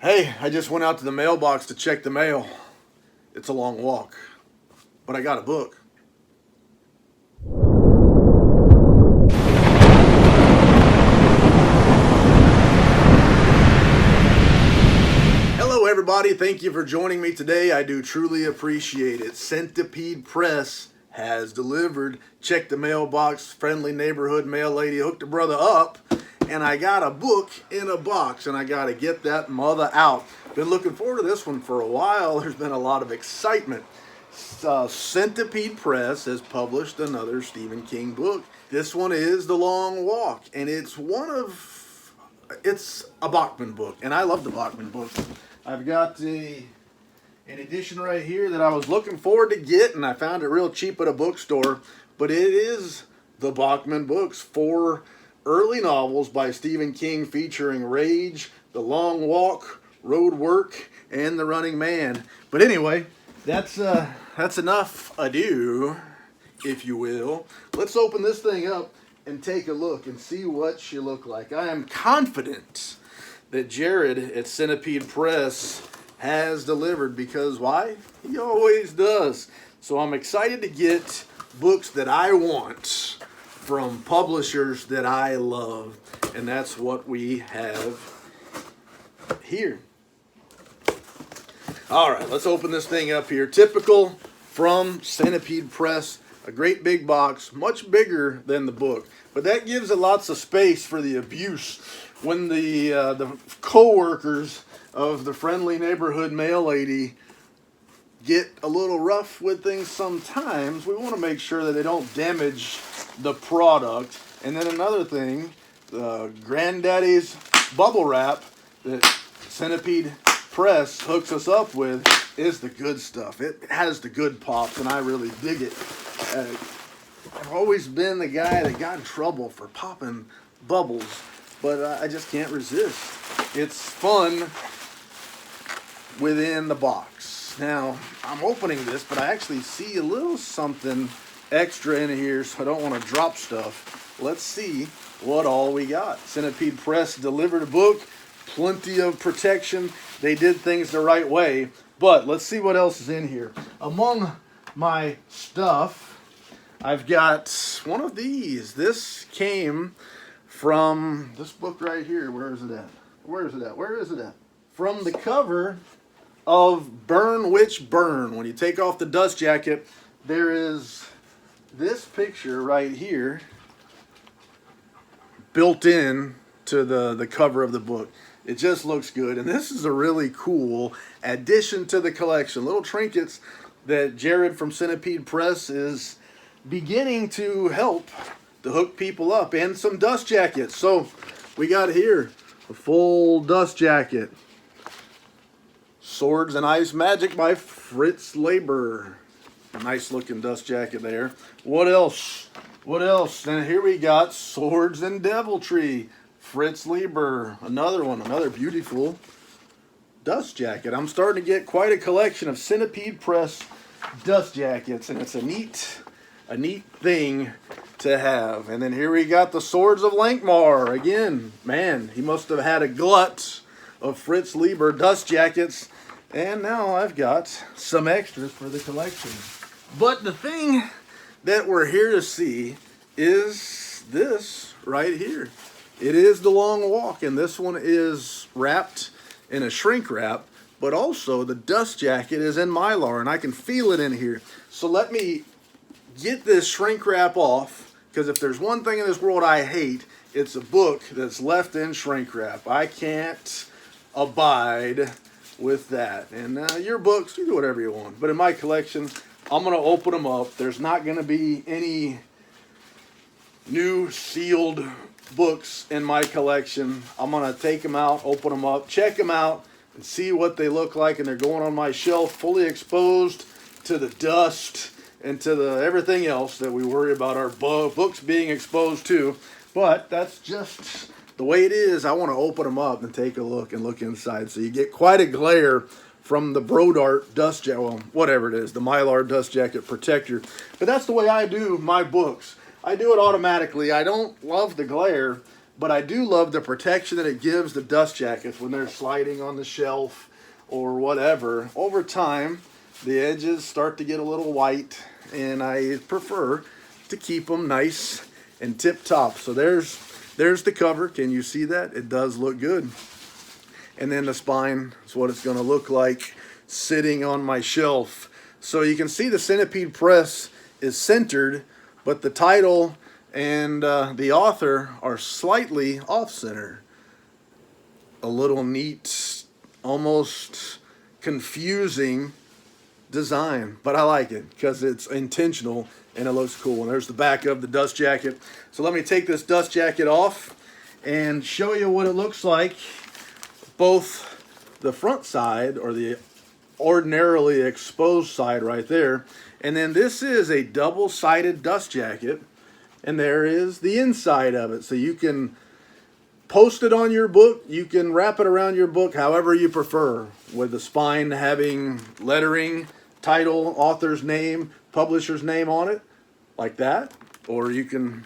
Hey, I just went out to the mailbox to check the mail. It's a long walk, but I got a book. Hello everybody, thank you for joining me today. I do truly appreciate it. Centipede Press has delivered. Check the mailbox, friendly neighborhood mail lady hooked a brother up, and I got a book in a box, and I got to get that mother out. Been looking forward to this one for a while. There's been a lot of excitement. Centipede Press has published another Stephen King book. This one is The Long Walk, and it's a Bachman book, and I love the Bachman books. I've got an edition right here that I was looking forward to get, and I found it real cheap at a bookstore, but it is the Bachman books, 4 early novels by Stephen King featuring Rage, The Long Walk, Road Work, and The Running Man. But anyway, that's enough ado, if you will. Let's open this thing up and take a look and see what she look like. I am confident that Jared at Centipede Press has delivered, because why? He always does. So I'm excited to get books that I want from publishers that I love, and that's what we have here. All right, let's open this thing up here. Typical from Centipede Press, a great big box, much bigger than the book, but that gives it lots of space for the abuse. When the co-workers of the friendly neighborhood mail lady get a little rough with things sometimes, we want to make sure that they don't damage the product. And then another thing, Granddaddy's bubble wrap that Centipede Press hooks us up with is the good stuff. It has the good pops, and I really dig it. I've always been the guy that got in trouble for popping bubbles, but I just can't resist. It's fun within the box. Now, I'm opening this, but I actually see a little something extra in here, so I don't want to drop stuff. Let's see what all we got. Centipede Press delivered a book, plenty of protection. They did things the right way, but let's see what else is in here. Among my stuff, I've got one of these. This came from this book right here. Where is it at? Where is it at? Where is it at? From the cover of Burn Witch Burn. When you take off the dust jacket, there is this picture right here built in to the cover of the book. It just looks good, and this is a really cool addition to the collection. Little trinkets that Jared from Centipede Press is beginning to help to hook people up, and some dust jackets. So we got here a full dust jacket. Swords and Ice Magic by Fritz Leiber. Nice looking dust jacket there. What else? What else? And here we got Swords and Deviltry. Fritz Leiber. Another one. Another beautiful dust jacket. I'm starting to get quite a collection of Centipede Press dust jackets, and it's a neat thing to have. And then here we got the Swords of Lankmar. Again, man, he must have had a glut of Fritz Leiber dust jackets. And now I've got some extras for the collection. But the thing that we're here to see is this right here. It is The Long Walk, and this one is wrapped in a shrink wrap, but also the dust jacket is in Mylar, and I can feel it in here. So let me get this shrink wrap off, because if there's one thing in this world I hate, it's a book that's left in shrink wrap. I can't abide with that. And your books, you do whatever you want. But in my collection, I'm going to open them up. There's not going to be any new sealed books in my collection. I'm going to take them out, open them up, check them out, and see what they look like. And they're going on my shelf fully exposed to the dust and to everything else that we worry about our books being exposed to. But that's just the way it is. I want to open them up and take a look and look inside. So you get quite a glare from the Brodart dust jacket, well, whatever it is, the Mylar dust jacket protector. But that's the way I do my books. I do it automatically. I don't love the glare, but I do love the protection that it gives the dust jackets when they're sliding on the shelf or whatever. Over time, the edges start to get a little white, and I prefer to keep them nice and tip-top. So there's the cover. Can you see that? It does look good. And then the spine is what it's going to look like sitting on my shelf. So you can see the Centipede press is centered, but the title and the author are slightly off-center. A little neat, almost confusing design, but I like it because it's intentional and it looks cool. And there's the back of the dust jacket. So let me take this dust jacket off and show you what it looks like, both the front side, or the ordinarily exposed side right there, and then this is a double-sided dust jacket, and there is the inside of it. So you can post it on your book, you can wrap it around your book however you prefer, with the spine having lettering, title, author's name, publisher's name on it, like that, or you can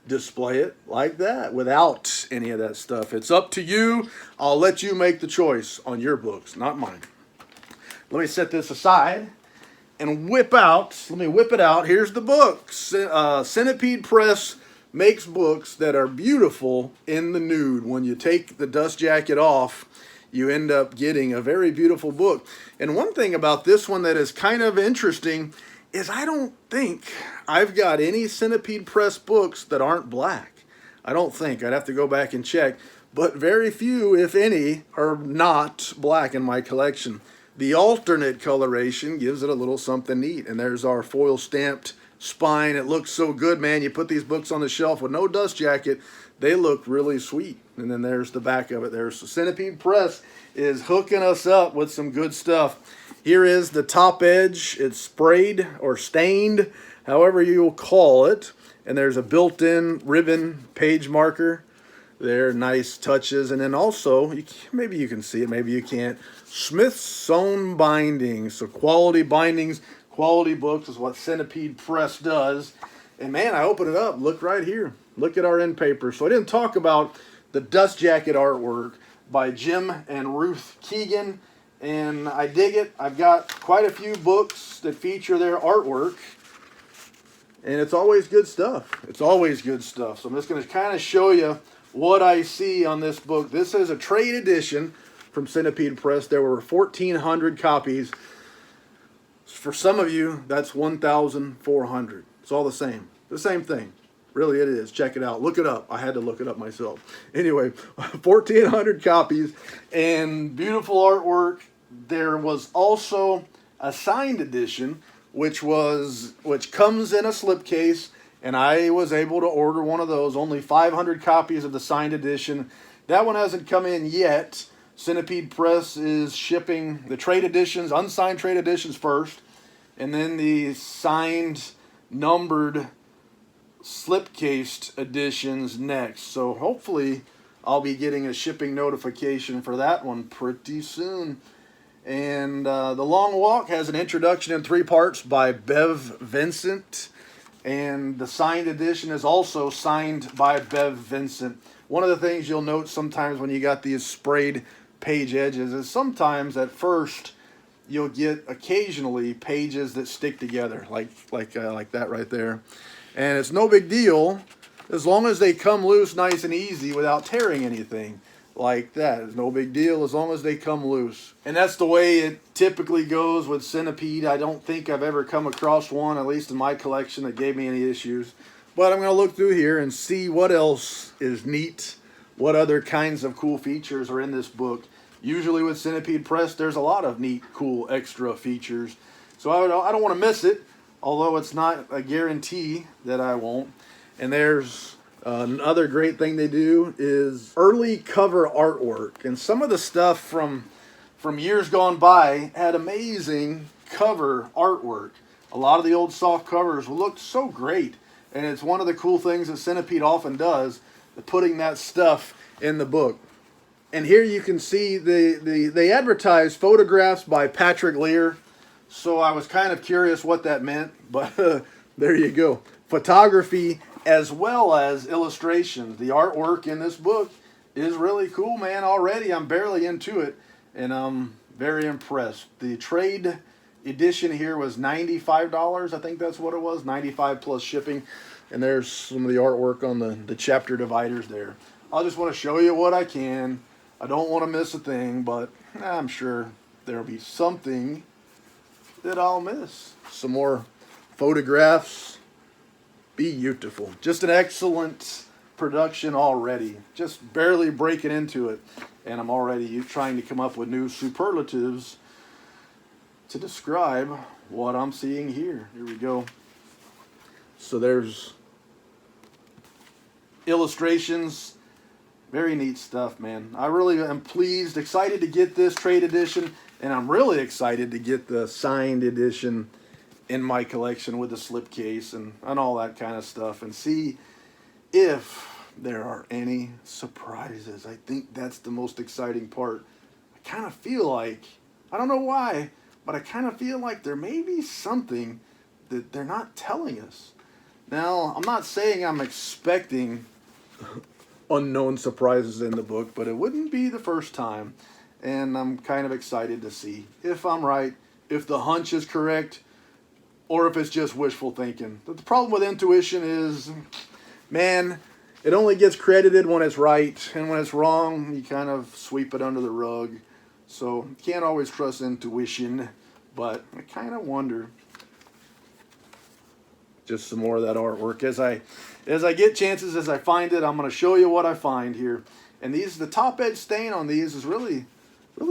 display it like that without any of that stuff. It's up to you. I'll let you make the choice on your books, not mine. Let me set this aside and whip out. Let me whip it out. Here's the book. Centipede Press makes books that are beautiful in the nude. When you take the dust jacket off, you end up getting a very beautiful book. And one thing about this one that is kind of interesting is I don't think I've got any Centipede Press books that aren't black. I don't think. I'd have to go back and check. But very few, if any, are not black in my collection. The alternate coloration gives it a little something neat. And there's our foil stamped spine. It looks so good, man. You put these books on the shelf with no dust jacket, they look really sweet. And then there's the back of it. There's the Centipede Press is hooking us up with some good stuff. Here is the top edge. It's sprayed or stained, however you'll call it. And there's a built-in ribbon page marker. They're nice touches. And then also, maybe you can see it, maybe you can't, Smith's sewn bindings. So quality bindings, quality books is what Centipede Press does. And man, I open it up. Look right here. Look at our end paper. So I didn't talk about the dust jacket artwork by Jim and Ruth Keegan. And I dig it. I've got quite a few books that feature their artwork. And it's always good stuff. It's always good stuff. So I'm just going to kind of show you what I see on this book. This is a trade edition from Centipede Press. There were 1,400 copies. For some of you, that's 1,400. It's all the same. The same thing. Really, it is. Check it out. Look it up. I had to look it up myself. Anyway, 1,400 copies and beautiful artwork. There was also a signed edition, which comes in a slipcase, and I was able to order one of those. Only 500 copies of the signed edition. That one hasn't come in yet. Centipede Press is shipping the trade editions, unsigned trade editions first, and then the signed, numbered, slipcased editions next. So hopefully I'll be getting a shipping notification for that one pretty soon. And The Long Walk has an introduction in 3 parts by Bev Vincent. And the signed edition is also signed by Bev Vincent. One of the things you'll note sometimes when you got these sprayed page edges is sometimes at first you'll get occasionally pages that stick together like that right there. And it's no big deal as long as they come loose nice and easy without tearing anything like that. It's no big deal as long as they come loose. And that's the way it typically goes with Centipede. I don't think I've ever come across one, at least in my collection, that gave me any issues. But I'm going to look through here and see what else is neat, what other kinds of cool features are in this book. Usually with Centipede Press, there's a lot of neat, cool, extra features. So I don't want to miss it. Although it's not a guarantee that I won't. And there's another great thing they do is early cover artwork. And some of the stuff from years gone by had amazing cover artwork. A lot of the old soft covers looked so great. And it's one of the cool things that Centipede often does, putting that stuff in the book. And here you can see they advertise photographs by Patrick Lear. So I was kind of curious what that meant, but there you go. Photography as well as illustrations. The artwork in this book is really cool, man. Already I'm barely into it, and I'm very impressed. The trade edition here was $95. I think that's what it was, $95 plus shipping. And there's some of the artwork on the chapter dividers there. I just want to show you what I can. I don't want to miss a thing, but I'm sure there'll be something that I'll miss. Some more photographs. Beautiful. Just an excellent production already. Just barely breaking into it. And I'm already trying to come up with new superlatives to describe what I'm seeing here. Here we go. So there's illustrations. Very neat stuff, man. I really am pleased, excited to get this trade edition, and I'm really excited to get the signed edition in my collection with the slipcase and all that kind of stuff, and see if there are any surprises. I think that's the most exciting part. I kind of feel like, I don't know why, but I kind of feel like there may be something that they're not telling us. Now, I'm not saying I'm expecting unknown surprises in the book, but it wouldn't be the first time, and I'm kind of excited to see if I'm right, if the hunch is correct, or if it's just wishful thinking. But the problem with intuition is, man, it only gets credited when it's right, and when it's wrong, you kind of sweep it under the rug. So you can't always trust intuition, but I kind of wonder. Just some more of that artwork. As I get chances, as I find it, I'm going to show you what I find here. And the top edge stain on these is really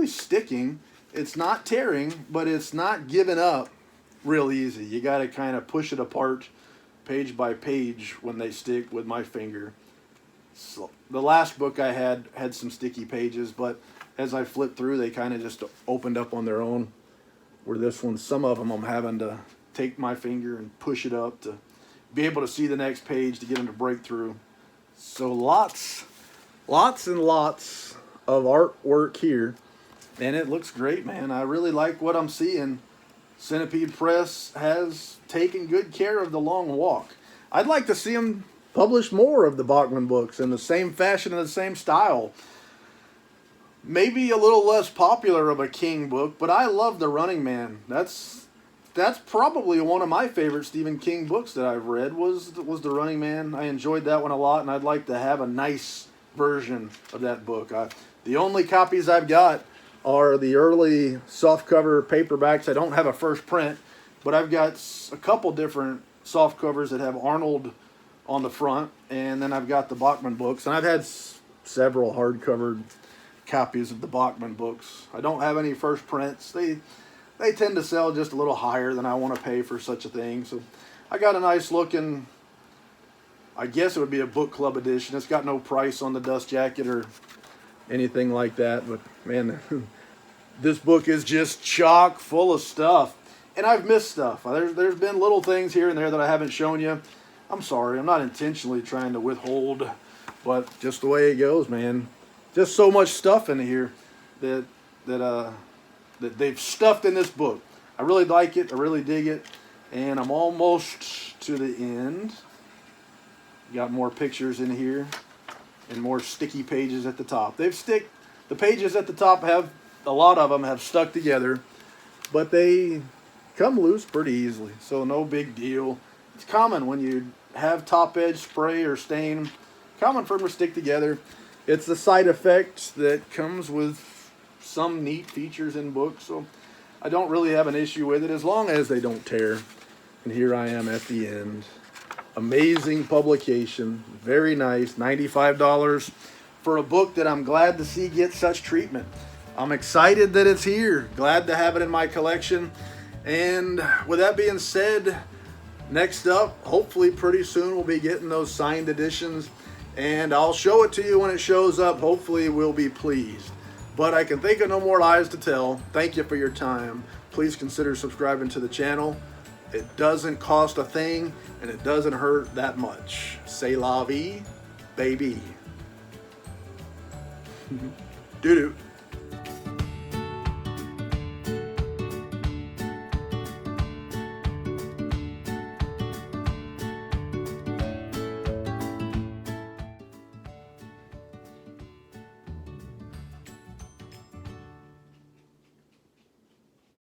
sticking. It's not tearing, but it's not giving up real easy. You got to kind of push it apart page by page when they stick with my finger. So the last book I had some sticky pages, but as I flipped through, they kind of just opened up on their own. Where this one, some of them I'm having to take my finger and push it up to be able to see the next page to get them to break through. So lots and lots of artwork here, and it looks great, man. I really like what I'm seeing. Centipede Press has taken good care of the long walk. I'd like to see them publish more of the Bachman books in the same fashion and the same style. Maybe a little less popular of a King book, but I love The Running Man. That's probably one of my favorite Stephen King books that I've read was The Running Man. I enjoyed that one a lot, and I'd like to have a nice version of that book. The only copies I've got are the early softcover paperbacks. I don't have a first print, but I've got a couple different soft covers that have Arnold on the front, and then I've got the Bachman books, and I've had several hardcover copies of the Bachman books. I don't have any first prints. They tend to sell just a little higher than I want to pay for such a thing. So I got a nice looking, I guess it would be a book club edition. It's got no price on the dust jacket or anything like that. But man, this book is just chock full of stuff. And I've missed stuff. There's been little things here and there that I haven't shown you. I'm sorry. I'm not intentionally trying to withhold, but just the way it goes, man. Just so much stuff in here that they've stuffed in this book. I really like it. I really dig it. And I'm almost to the end. Got more pictures in here and more sticky pages at the top. The pages at the top have, a lot of them have stuck together, but they come loose pretty easily. So no big deal. It's common when you have top edge spray or stain, common for them to stick together. It's the side effect that comes with some neat features in books, so I don't really have an issue with it as long as they don't tear. And here I am at the end. Amazing publication, very nice, $95 for a book that I'm glad to see get such treatment. I'm excited that it's here, glad to have it in my collection. And with that being said, next up, hopefully pretty soon we'll be getting those signed editions, and I'll show it to you when it shows up. Hopefully we'll be pleased. But I can think of no more lies to tell. Thank you for your time. Please consider subscribing to the channel. It doesn't cost a thing, and it doesn't hurt that much. C'est la vie, baby. Doo-doo.